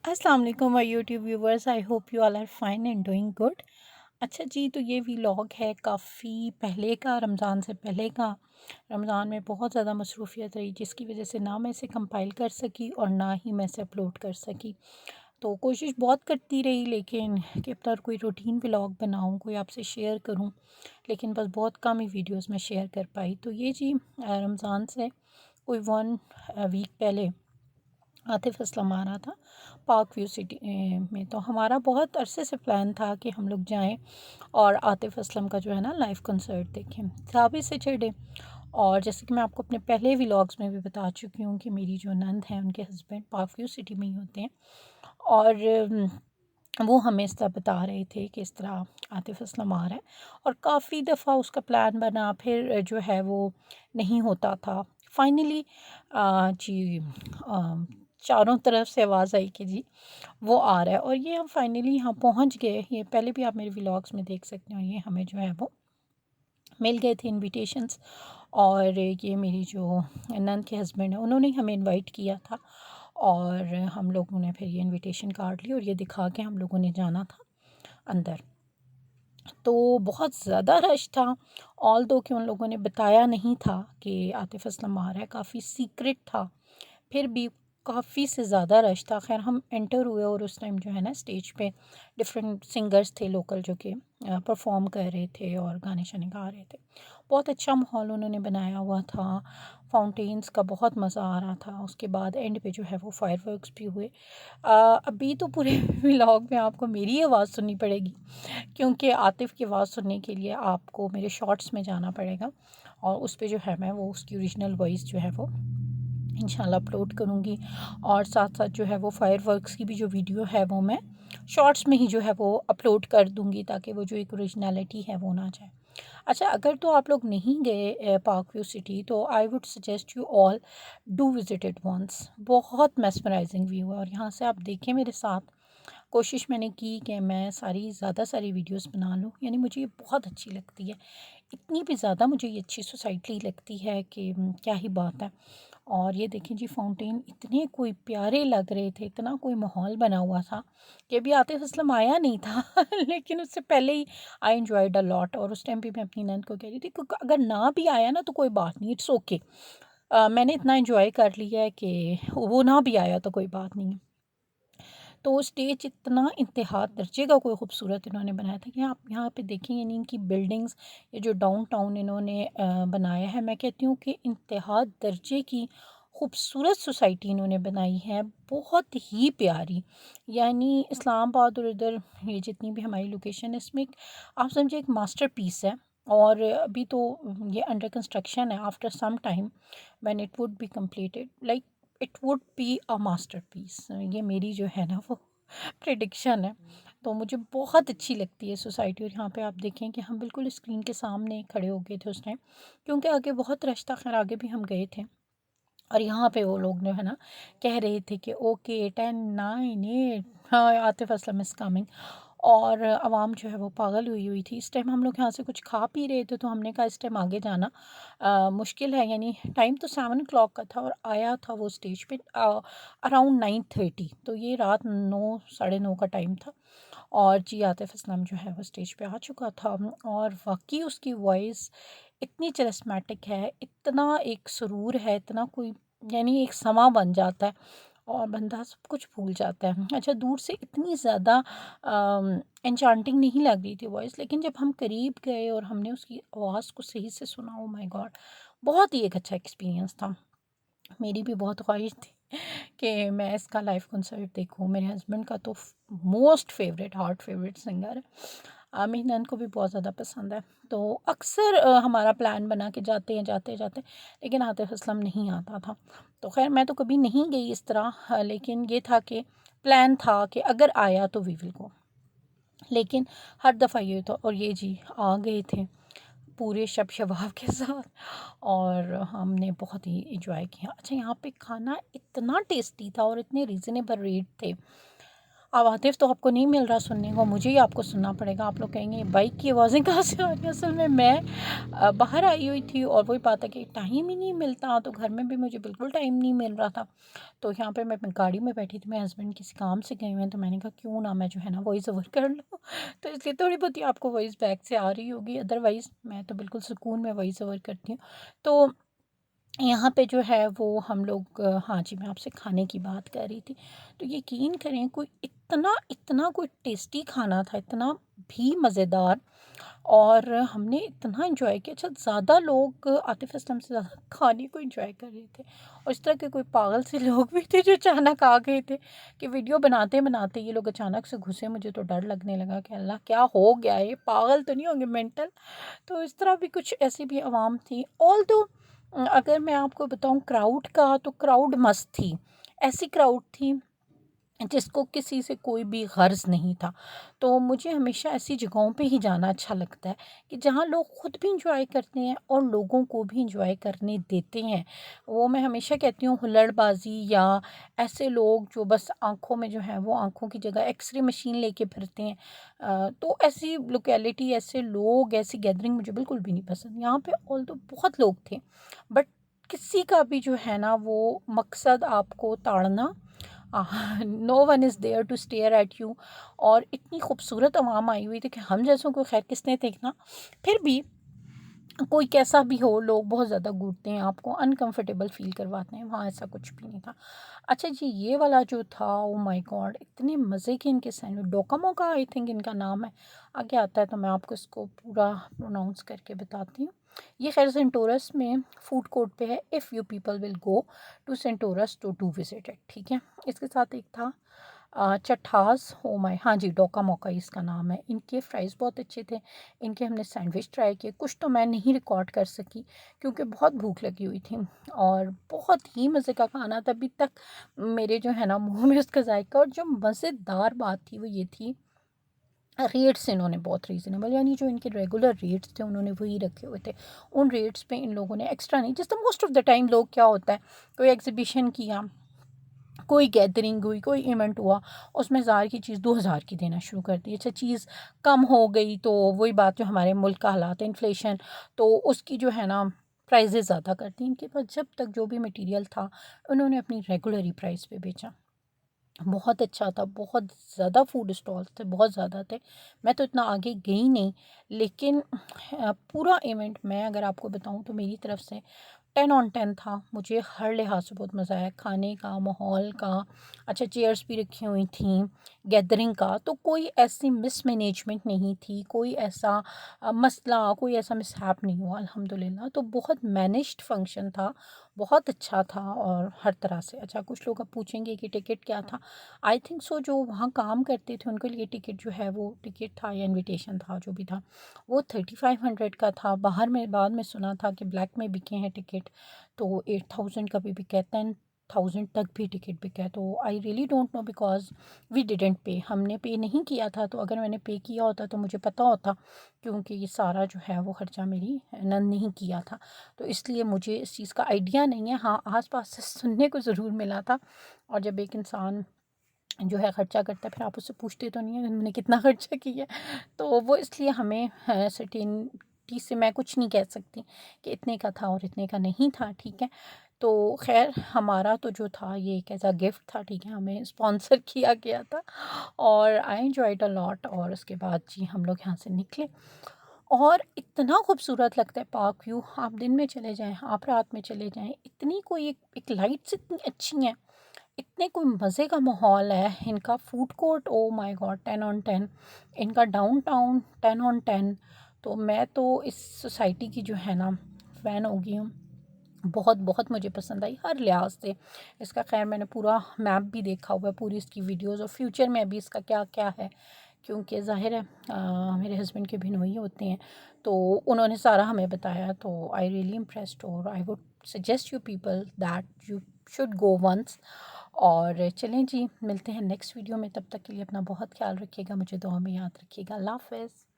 अस्सलाम वालेकुम my YouTube viewers. I hope you all are fine and doing good. अच्छा जी, तो ये व्लॉग है काफ़ी पहले का, रमज़ान से पहले का। रमज़ान में बहुत ज़्यादा मसरूफ़ियत रही, जिसकी वजह से ना मैं इसे कंपाइल कर सकी और ना ही मैं इसे अपलोड कर सकी। तो कोशिश बहुत करती रही, लेकिन कि अब तक कोई रूटीन व्लॉग बनाऊँ, कोई आपसे शेयर करूँ, लेकिन बस बहुत कम ही वीडियोस में शेयर कर पाई। तो ये जी रमज़ान से कोई 1 वीक पहले आतिफ़ असलम आ रहा था पार्क व्यू सिटी में। तो हमारा बहुत अरसे से प्लान था कि हम लोग जाएं और आतिफ़ असलम का जो है ना लाइव कंसर्ट देखें। था भी सैटरडे, और जैसे कि मैं आपको अपने पहले व्लॉग्स में भी बता चुकी हूँ कि मेरी जो नंद हैं उनके हस्बैंड पार्क व्यू सिटी में ही होते हैं। और वो हमें इस तरह बता रहे थे कि इस तरह आतिफ़ असलम आ रहा है, और काफ़ी दफ़ा उसका प्लान बना, फिर जो है वो नहीं होता था। फाइनली जी चारों तरफ से आवाज़ आई कि जी वो आ रहा है, और ये हम फाइनली यहाँ पहुँच गए। ये पहले भी आप मेरे व्लॉग्स में देख सकते हो। ये हमें जो है वो मिल गए थे इनविटेशंस, और ये मेरी जो नंद के हस्बैंड हैं उन्होंने हमें इनवाइट किया था, और हम लोगों ने फिर ये इनविटेशन कार्ड ली और ये दिखा के हम लोगों ने जाना था अंदर। तो बहुत ज़्यादा रश था, ऑल दो कि उन लोगों ने बताया नहीं था कि आतिफ़ असलम आ रहा है, काफ़ी सीक्रेट था, फिर भी काफ़ी से ज़्यादा रश था। ख़ैर हम एंटर हुए, और उस टाइम जो है ना स्टेज पे डिफरेंट सिंगर्स थे लोकल जो कि परफॉर्म कर रहे थे और गाने शाने गा रहे थे। बहुत अच्छा माहौल उन्होंने बनाया हुआ था, फाउंटेन्स का बहुत मज़ा आ रहा था। उसके बाद एंड पे जो है वो फायरवर्क्स भी हुए। अभी तो पूरे व्लॉग में आपको मेरी आवाज़ सुननी पड़ेगी, क्योंकि आतिफ़ की आवाज़ सुनने के लिए आपको मेरे शॉर्ट्स में जाना पड़ेगा, और उस पे जो है मैं वो उसकी ओरिजिनल वॉइस जो है वो इंशाल्लाह अपलोड करूँगी। और साथ साथ जो है वो फायरवर्क्स की भी जो वीडियो है वो मैं शॉर्ट्स में ही जो है वो अपलोड कर दूँगी, ताकि वो जो एक ओरिजिनलिटी है वो ना जाए। अच्छा, अगर तो आप लोग नहीं गए पार्क व्यू सिटी, तो I would suggest you all do visit it once. बहुत मेस्मराइजिंग व्यू है, और यहाँ से आप देखें मेरे साथ। कोशिश मैंने की कि मैं ज़्यादा सारी वीडियोस बना लूँ, यानी मुझे ये बहुत अच्छी लगती है। इतनी भी ज़्यादा मुझे ये अच्छी सोसाइटी लगती है कि क्या ही बात है। और ये देखें जी, फाउंटेन इतने कोई प्यारे लग रहे थे, इतना कोई माहौल बना हुआ था कि अभी आतिफ़ असलम आया नहीं था लेकिन उससे पहले ही आई एन्जॉयड अ लॉट। और उस टाइम पे मैं अपनी नंद को कह रही थी कि अगर ना भी आया ना तो कोई बात नहीं, इट्स ओके। मैंने इतना एन्जॉय कर लिया है कि वो ना भी आया तो कोई बात नहीं है। तो स्टेज इतना इंतहा दर्जे का कोई खूबसूरत इन्होंने बनाया था कि आप यहाँ पे देखेंगे नहीं, इनकी बिल्डिंग्स, ये जो डाउनटाउन इन्होंने बनाया है, मैं कहती हूँ कि इंतहा दर्जे की खूबसूरत सोसाइटी इन्होंने बनाई है, बहुत ही प्यारी। यानी इस्लामाबाद और इधर ये जितनी भी हमारी लोकेशन है, इसमें आप समझिए एक मास्टर पीस है। और अभी तो ये अंडर कंस्ट्रक्शन है। After some time when it would be completed, like it would be a masterpiece. ये मेरी जो है ना वो प्रेडिक्शन है। तो मुझे बहुत अच्छी लगती है सोसाइटी। और यहाँ पे आप देखें कि हम बिल्कुल स्क्रीन के सामने खड़े हो गए थे उस टाइम, क्योंकि आगे बहुत रश था। खैर आगे भी हम गए थे, और यहाँ पे वो लोग जो है ना कह रहे थे कि ओके 10 9 8, हाँ आतिफ़ असलम इज़ कमिंग। और आवाम जो है वो पागल हुई हुई थी। इस टाइम हम लोग यहाँ से कुछ खा पी रहे थे, तो हमने कहा इस टाइम आगे जाना मुश्किल है। यानी टाइम तो 7 o'clock का था, और आया था वो स्टेज पे अराउंड 9:30। तो ये रात 9 साढ़े 9 का टाइम था, और जी आतिफ़ असलम जो है वो स्टेज पे आ चुका था। और वाकई उसकी वॉइस इतनी चरिस्मेटिक है, इतना एक सुरूर है, इतना कोई, यानी एक समा बन जाता है और बंदा सब कुछ भूल जाता है। अच्छा, दूर से इतनी ज़्यादा एन्चांटिंग नहीं लग रही थी वॉइस, लेकिन जब हम करीब गए और हमने उसकी आवाज़ को सही से सुना, ओह माय गॉड, बहुत ही एक अच्छा एक्सपीरियंस था। मेरी भी बहुत ख्वाहिश थी कि मैं इसका लाइव कंसर्ट देखूँ। मेरे हस्बैंड का तो most favourite, heart favourite singer है। मेरी नंद को भी बहुत ज़्यादा पसंद है। तो अक्सर हमारा प्लान बना के जाते हैं जाते जाते, लेकिन आतिफ़ असलम नहीं आता था। तो खैर मैं तो कभी नहीं गई इस तरह, लेकिन ये था कि प्लान था कि अगर आया तो वी विल गो। लेकिन हर दफ़ा ये था, और ये जी आ गए थे पूरे शब शबाब के साथ, और हमने बहुत ही एंजॉय किया। अच्छा, यहाँ पे खाना इतना टेस्टी था और इतने रीज़नेबल रेट थे। अब आतिफ तो आपको नहीं मिल रहा सुनने को, मुझे ही आपको सुनना पड़ेगा। आप लोग कहेंगे बाइक की आवाज़ें कहाँ से आ रही हैं। असल में मैं बाहर आई हुई थी और वही बात है कि टाइम ही नहीं मिलता, तो घर में भी मुझे बिल्कुल टाइम नहीं मिल रहा था। तो यहाँ पे मैं अपनी गाड़ी में बैठी थी, मेरे हस्बैंड किसी काम से गए हुए हैं, तो मैंने कहा क्यों ना मैं जो है ना वॉइस ओवर कर लूँ। तो इसलिए थोड़ी बहुत ही आपको वॉइस बैक से आ रही होगी, अदरवाइज़ मैं तो बिल्कुल सुकून में वॉइस ओवर करती हूँ। तो यहाँ पे जो है वो हम लोग हाँ जी, मैं आपसे खाने की बात कर रही थी। तो यकीन करें कोई इतना इतना कोई टेस्टी खाना था, इतना भी मज़ेदार, और हमने इतना एंजॉय किया। अच्छा, ज़्यादा लोग आतिफ असलम से ज़्यादा खाने को एंजॉय कर रहे थे, और इस तरह के कोई पागल से लोग भी थे जो अचानक आ गए थे कि वीडियो बनाते बनाते ये लोग अचानक से घुसे। मुझे तो डर लगने लगा कि अल्लाह क्या हो गया है, ये पागल तो नहीं होंगे मेंटल। तो इस तरह भी कुछ ऐसी भी आवाम थी। ऑल दो अगर मैं आपको बताऊं क्राउड का, तो क्राउड मस्त थी। ऐसी क्राउड थी जिसको किसी से कोई भी गर्ज़ नहीं था। तो मुझे हमेशा ऐसी जगहों पे ही जाना अच्छा लगता है कि जहाँ लोग ख़ुद भी इंजॉय करते हैं और लोगों को भी इंजॉय करने देते हैं। वो मैं हमेशा कहती हूँ, हुल्लड़बाज़ी या ऐसे लोग जो बस आँखों में जो है वो आँखों की जगह एक्स-रे मशीन लेके फिरते हैं, तो ऐसी लोकेलिटी, ऐसे लोग, ऐसी गैदरिंग मुझे बिल्कुल भी नहीं पसंद। यहाँ पे ऑल्दो बहुत लोग थे, बट किसी का भी जो है ना वो मकसद आपको ताड़ना, no one is there to stare at you. और इतनी खूबसूरत आवाम आई हुई थी कि हम जैसों को खैर किसने देखना। फिर भी कोई कैसा भी हो, लोग बहुत ज़्यादा घूरते हैं, आपको अनकंफर्टेबल फ़ील करवाते हैं। वहाँ ऐसा कुछ भी नहीं था। अच्छा जी, ये वाला जो था, ओह माय गॉड, इतने मज़े के इनके सैंडविच, डोकामो का आई थिंक इनका नाम है। आगे आता है तो मैं आपको इसको पूरा प्रोनाउंस करके बताती हूँ। ये खैर सेंटोरस में फूड कोर्ट पे है। If you people will go to Centaurus to do visit it, ठीक है। इसके साथ एक था चट्ठास, ओ माय, हाँ जी, डोका मोका इसका नाम है। इनके फ्राइज़ बहुत अच्छे थे। इनके हमने सैंडविच ट्राई किए। कुछ तो मैं नहीं रिकॉर्ड कर सकी क्योंकि बहुत भूख लगी हुई थी, और बहुत ही मज़े का खाना था। अभी तक मेरे जो है ना मुंह में उसका जायका। और जो मज़ेदार बात थी वो ये थी, रेट्स इन्होंने बहुत रीज़नेबल, यानी जो इनके रेगुलर रेट्स थे उन्होंने वही रखे हुए थे। उन रेट्स पे इन लोगों ने एक्स्ट्रा नहीं, जिस तरह मोस्ट ऑफ़ द टाइम लोग क्या होता है, कोई एग्ज़िबिशन किया, कोई गैदरिंग हुई, कोई इवेंट हुआ, उसमें 1000 की चीज़ 2000 की देना शुरू कर दी। अच्छा, चीज़ कम हो गई तो वही बात, जो हमारे मुल्क का हालात है, इन्फ्लेशन, तो उसकी जो है ना प्राइसेस ज़्यादा कर दी। इनके पास जब तक जो भी मटेरियल था उन्होंने अपनी रेगुलर ही प्राइस पे बेचा। बहुत अच्छा था, बहुत ज़्यादा फूड स्टॉल्स थे, बहुत ज़्यादा थे। मैं तो इतना आगे गई नहीं, लेकिन पूरा इवेंट मैं अगर आपको बताऊँ तो मेरी तरफ से 10 ऑन 10 था। मुझे हर लिहाज से बहुत मज़ा आया, खाने का, माहौल का। अच्छा, चेयर्स भी रखी हुई थी, गैदरिंग का तो कोई ऐसी मिसमैनेजमेंट नहीं थी, कोई ऐसा मसला, कोई ऐसा मिसहैप नहीं हुआ अल्हम्दुलिल्लाह। तो बहुत मैनेज्ड फंक्शन था, बहुत अच्छा था और हर तरह से। अच्छा, कुछ लोग अब पूछेंगे कि टिकट क्या था। आई थिंक सो जो वहाँ काम करते थे उनके लिए टिकट जो है वो टिकट था या इनविटेशन था, जो भी था, वो 3500 का था। बाहर में बाद में सुना था कि ब्लैक में बिके हैं टिकट, तो 8000 का भी बिका है, 10,000 तक भी टिकट बिका है। तो I really don't know, because we didn't pay, हमने पे नहीं किया था। तो अगर मैंने पे किया होता तो मुझे पता होता, क्योंकि ये सारा जो है वो ख़र्चा मेरी नंद नहीं किया था, तो इसलिए मुझे इस चीज़ का आइडिया नहीं है। हाँ, आस पास से सुनने को ज़रूर मिला था। और जब एक इंसान जो है ख़र्चा करता है, फिर आप उससे पूछते तो नहीं है मैंने कितना ख़र्चा किया है, तो वो इसलिए हमें सर्टेनिटी से मैं कुछ नहीं कह सकती कि इतने का था और इतने का नहीं था, ठीक है। तो ख़ैर हमारा तो जो था ये एक ऐसा गिफ्ट था, ठीक है, हमें स्पॉन्सर किया गया था, और आई एन्जॉयड अ लॉट। और उसके बाद जी हम लोग यहाँ से निकले, और इतना खूबसूरत लगता है पार्क व्यू। आप दिन में चले जाएँ, आप रात में चले जाएँ, इतनी कोई एक लाइट्स इतनी अच्छी हैं, इतने कोई मज़े का माहौल है। इनका food court, oh my God, 10 on 10। इनका डाउनटाउन 10 ऑन 10। तो मैं तो इस सोसाइटी की जो है ना फ़ैन हो गई हूँ। बहुत बहुत मुझे पसंद आई हर लिहाज से। इसका खैर मैंने पूरा मैप भी देखा हुआ है, पूरी इसकी वीडियोस, और फ्यूचर में अभी इसका क्या क्या है, क्योंकि ज़ाहिर है मेरे हस्बैंड के भिनोई होते हैं, तो उन्होंने सारा हमें बताया। तो आई रियली इम्प्रेस्ड, और I would suggest you people that you should go once. और चलें जी, मिलते हैं नेक्स्ट वीडियो में। तब तक के लिए अपना बहुत ख्याल रखिएगा, मुझे दुआ में याद रखिएगा। अल्लाह हाफ़िज़।